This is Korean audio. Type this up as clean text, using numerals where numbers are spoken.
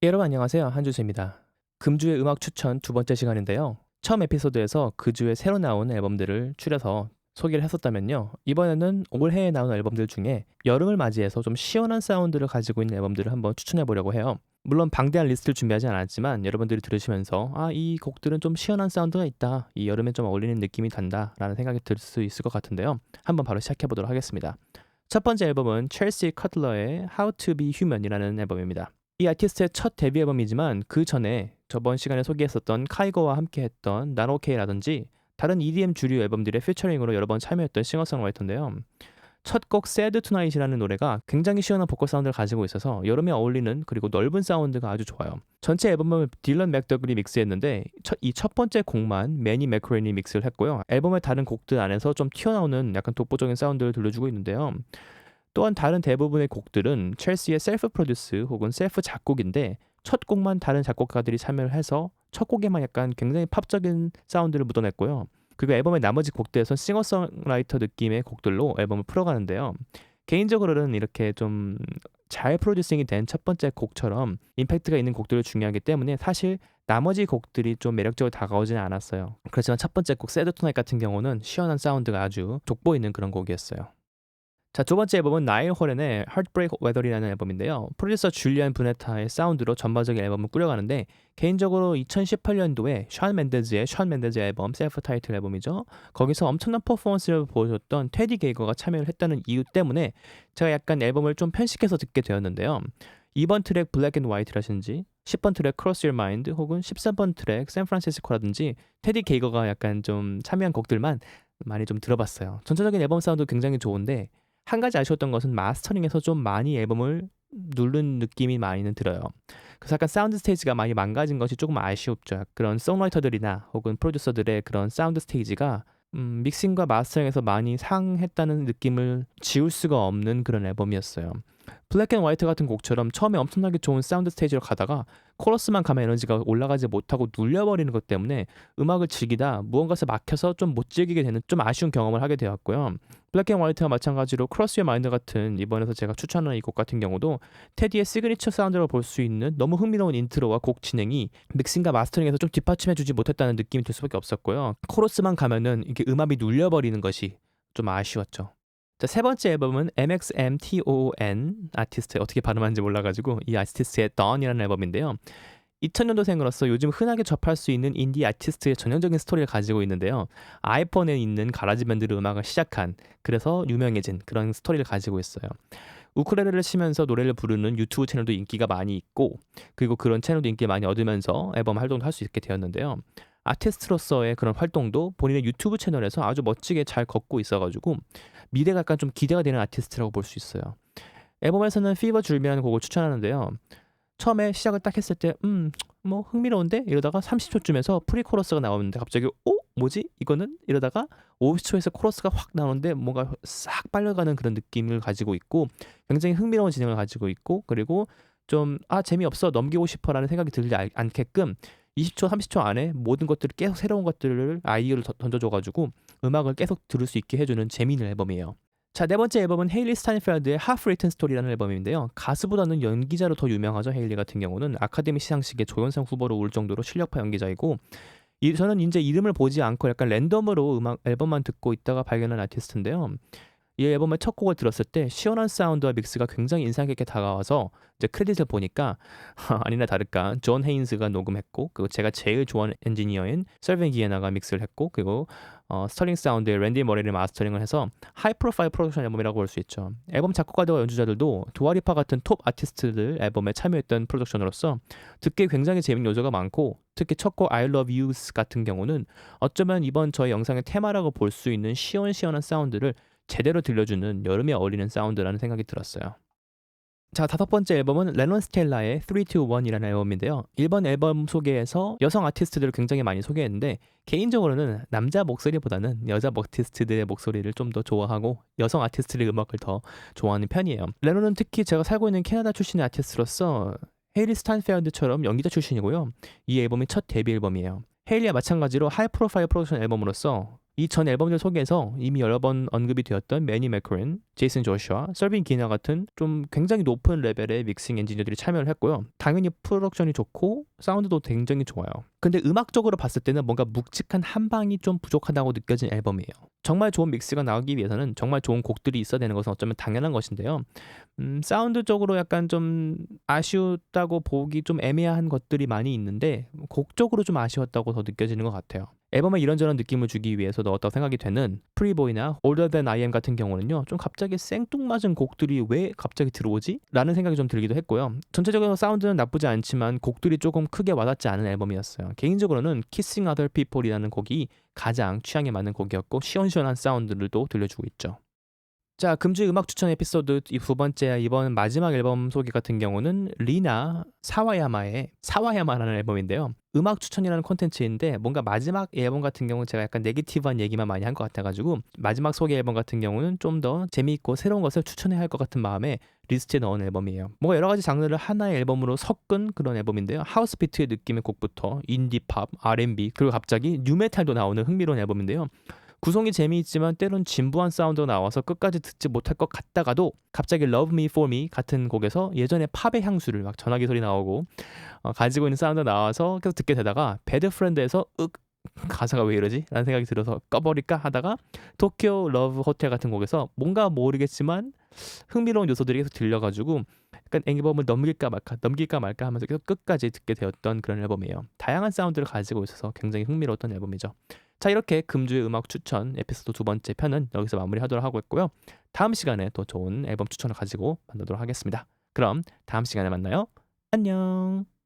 여러분 안녕하세요. 한주수입니다. 금주의 음악 추천 두 번째 시간인데요. 처음 에피소드에서 그 주에 새로 나온 앨범들을 추려서 소개를 했었다면요. 이번에는 올해에 나온 앨범들 중에 여름을 맞이해서 좀 시원한 사운드를 가지고 있는 앨범들을 한번 추천해 보려고 해요. 물론 방대한 리스트를 준비하지 않았지만 여러분들이 들으시면서 이 곡들은 좀 시원한 사운드가 있다. 이 여름에 좀 어울리는 느낌이 단다라는 생각이 들 수 있을 것 같은데요. 한번 바로 시작해 보도록 하겠습니다. 첫 번째 앨범은 첼시 커틀러의 How to Be Human이라는 앨범입니다. 이 아티스트의 첫 데뷔 앨범이지만 그 전에 저번 시간에 소개했었던 카이거와 함께했던 나노케이라든지 다른 EDM 주류 앨범들의 피처링으로 여러 번 참여했던 싱어송라이터인데요. 첫 곡 Sad Tonight이라는 노래가 굉장히 시원한 보컬 사운드를 가지고 있어서 여름에 어울리는 그리고 넓은 사운드가 아주 좋아요. 전체 앨범을 딜런 맥더글이 믹스했는데 이 첫 번째 곡만 매니 맥크레인이 믹스를 했고요. 앨범의 다른 곡들 안에서 좀 튀어나오는 약간 독보적인 사운드를 들려주고 있는데요. 또한 다른 대부분의 곡들은 첼시의 셀프 프로듀스 혹은 셀프 작곡인데 첫 곡만 다른 작곡가들이 참여를 해서 첫 곡에만 약간 굉장히 팝적인 사운드를 묻어냈고요. 그리고 앨범의 나머지 곡들에선 싱어송라이터 느낌의 곡들로 앨범을 풀어가는데요. 개인적으로는 이렇게 좀 잘 프로듀싱이 된 첫 번째 곡처럼 임팩트가 있는 곡들을 중요하기 때문에 사실 나머지 곡들이 좀 매력적으로 다가오지는 않았어요. 그렇지만 첫 번째 곡 새드 투나잇 같은 경우는 시원한 사운드가 아주 돋보이는 그런 곡이었어요. 자, 두 번째 앨범은 나일 호렌의 Heartbreak Weather이라는 앨범인데요. 프로듀서 줄리안 브네타의 사운드로 전반적인 앨범을 꾸려가는데 개인적으로 2018년도에 션 맨데즈 앨범 셀프 타이틀 앨범이죠. 거기서 엄청난 퍼포먼스를 보여줬던 테디 게이거가 참여를 했다는 이유 때문에 제가 약간 앨범을 좀 편식해서 듣게 되었는데요. 2번 트랙 블랙 앤 화이트라든지 10번 트랙 Cross Your Mind 혹은 13번 트랙 샌프란시스코라든지 테디 게이거가 약간 좀 참여한 곡들만 많이 좀 들어봤어요. 전체적인 앨범 사운드 굉장히 좋은데 한 가지 아쉬웠던 것은 마스터링에서 좀 많이 앨범을 누른 느낌이 많이는 들어요. 그래서 약간 사운드 스테이지가 많이 망가진 것이 조금 아쉬웠죠. 그런 송라이터들이나 혹은 프로듀서들의 그런 사운드 스테이지가 믹싱과 마스터링에서 많이 상했다는 느낌을 지울 수가 없는 그런 앨범이었어요. 블랙 앤 화이트 같은 곡처럼 처음에 엄청나게 좋은 사운드 스테이지로 가다가 코러스만 가면 에너지가 올라가지 못하고 눌려버리는 것 때문에 음악을 즐기다 무언가에서 막혀서 좀 못 즐기게 되는 좀 아쉬운 경험을 하게 되었고요. 블랙 앤 화이트와 마찬가지로 크로스 유 마인드 같은 이번에서 제가 추천하는 이 곡 같은 경우도 테디의 시그니처 사운드로 볼 수 있는 너무 흥미로운 인트로와 곡 진행이 믹싱과 마스터링에서 좀 뒷받침해주지 못했다는 느낌이 들 수밖에 없었고요. 코러스만 가면은 이게 음압이 눌려버리는 것이 좀 아쉬웠죠. 자, 세 번째 앨범은 MXMTON 아티스트 어떻게 발음하는지 몰라가지고 이 아티스트의 Dawn이라는 앨범인데요. 2000년도생으로서 요즘 흔하게 접할 수 있는 인디 아티스트의 전형적인 스토리를 가지고 있는데요. 아이폰에 있는 가라지 밴드로 음악을 시작한 그래서 유명해진 그런 스토리를 가지고 있어요. 우쿨렐레를 치면서 노래를 부르는 유튜브 채널도 인기가 많이 있고 그리고 그런 채널도 인기 많이 얻으면서 앨범 활동도 할 수 있게 되었는데요. 아티스트로서의 그런 활동도 본인의 유튜브 채널에서 아주 멋지게 잘 걷고 있어가지고 미래가 약간 좀 기대가 되는 아티스트라고 볼 수 있어요. 앨범에서는 피버 줄미라는 곡을 추천하는데요. 처음에 시작을 딱 했을 때 뭐 흥미로운데 이러다가 30초쯤에서 프리 코러스가 나오는데 갑자기 뭐지 이거는 이러다가 50초에서 코러스가 확 나오는데 뭔가 싹 빨려가는 그런 느낌을 가지고 있고 굉장히 흥미로운 진행을 가지고 있고 그리고 좀 재미없어 넘기고 싶어라는 생각이 들지 않게끔 20초 30초 안에 모든 것들을 계속 새로운 것들을 아이디어를 던져줘가지고 음악을 계속 들을 수 있게 해주는 재미있는 앨범이에요. 자, 네 번째 앨범은 헤일리 스타인펠드의 Half Written Story라는 앨범인데요. 가수보다는 연기자로 더 유명하죠. 헤일리 같은 경우는 아카데미 시상식에 조연상 후보로 올 정도로 실력파 연기자이고 저는 이제 이름을 보지 않고 약간 랜덤으로 음악 앨범만 듣고 있다가 발견한 아티스트인데요. 이 앨범의 첫 곡을 들었을 때 시원한 사운드와 믹스가 굉장히 인상 깊게 다가와서 이제 크레딧을 보니까 아니나 다를까 존 헤인스가 녹음했고 그리고 제가 제일 좋아하는 엔지니어인 설빈 기에나가 믹스를 했고 그리고 스털링 사운드의 랜디 머레이를 마스터링을 해서 하이 프로파일 프로덕션 앨범이라고 볼 수 있죠. 앨범 작곡가들과 연주자들도 두아리파 같은 톱 아티스트들 앨범에 참여했던 프로덕션으로서 듣기에 굉장히 재밌는 요소가 많고 특히 첫 곡 I Love You 같은 경우는 어쩌면 이번 저의 영상의 테마라고 볼 수 있는 시원시원한 사운드를 제대로 들려주는 여름에 어울리는 사운드라는 생각이 들었어요. 자, 다섯 번째 앨범은 레논 스텔라의 3, 2, 1이라는 앨범인데요. 1번 앨범 소개에서 여성 아티스트들을 굉장히 많이 소개했는데 개인적으로는 남자 목소리보다는 여자 아티스트들의 목소리를 좀 더 좋아하고 여성 아티스트의 음악을 더 좋아하는 편이에요. 레논은 특히 제가 살고 있는 캐나다 출신의 아티스트로서 헤일리 스타인펠드처럼 연기자 출신이고요. 이 앨범이 첫 데뷔 앨범이에요. 헤일리와 마찬가지로 하이 프로파일 프로덕션 앨범으로서 이 전 앨범들 속에서 이미 여러 번 언급이 되었던 매니 맥크린, 제이슨 조슈아, 설빈 기나 같은 좀 굉장히 높은 레벨의 믹싱 엔지니어들이 참여를 했고요. 당연히 프로덕션이 좋고 사운드도 굉장히 좋아요. 근데 음악적으로 봤을 때는 뭔가 묵직한 한 방이 좀 부족하다고 느껴진 앨범이에요. 정말 좋은 믹스가 나오기 위해서는 정말 좋은 곡들이 있어야 되는 것은 어쩌면 당연한 것인데요. 사운드적으로 약간 좀 아쉬웠다고 보기 좀 애매한 것들이 많이 있는데 곡적으로 좀 아쉬웠다고 더 느껴지는 것 같아요. 앨범에 이런저런 느낌을 주기 위해서 넣었다고 생각이 되는 프리보이나 Older Than I Am 같은 경우는요. 좀 갑자기 생뚱맞은 곡들이 왜 갑자기 들어오지? 라는 생각이 좀 들기도 했고요. 전체적으로 사운드는 나쁘지 않지만 곡들이 조금 크게 와닿지 않은 앨범이었어요. 개인적으로는 Kissing Other People이라는 곡이 가장 취향에 맞는 곡이었고 시원시원한 사운드를 또 들려주고 있죠. 자, 금주의 음악 추천 에피소드 이 두 번째 이번 마지막 앨범 소개 같은 경우는 리나 사와야마의 사와야마라는 앨범인데요. 음악 추천이라는 콘텐츠인데 뭔가 마지막 앨범 같은 경우는 제가 약간 네거티브한 얘기만 많이 한 것 같아가지고 마지막 소개 앨범 같은 경우는 좀 더 재미있고 새로운 것을 추천해야 할 것 같은 마음에 리스트에 넣은 앨범이에요. 뭔가 여러 가지 장르를 하나의 앨범으로 섞은 그런 앨범인데요. 하우스비트의 느낌의 곡부터 인디팝, R&B 그리고 갑자기 뉴메탈도 나오는 흥미로운 앨범인데요. 구성이 재미있지만 때론 진부한 사운드가 나와서 끝까지 듣지 못할 것 같다가도 갑자기 Love Me For Me 같은 곡에서 예전에 팝의 향수를 막 전화기 소리 나오고 가지고 있는 사운드 나와서 계속 듣게 되다가 배드 프렌드에서 가사가 왜 이러지? 라는 생각이 들어서 꺼버릴까 하다가 도쿄 러브 호텔 같은 곡에서 뭔가 모르겠지만 흥미로운 요소들이 계속 들려가지고 약간 앨범을 넘길까 말까 하면서 계속 끝까지 듣게 되었던 그런 앨범이에요. 다양한 사운드를 가지고 있어서 굉장히 흥미로웠던 앨범이죠. 자, 이렇게 금주의 음악 추천 에피소드 두 번째 편은 여기서 마무리하도록 하고 있고요. 다음 시간에 또 좋은 앨범 추천을 가지고 만나도록 하겠습니다. 그럼 다음 시간에 만나요. 안녕.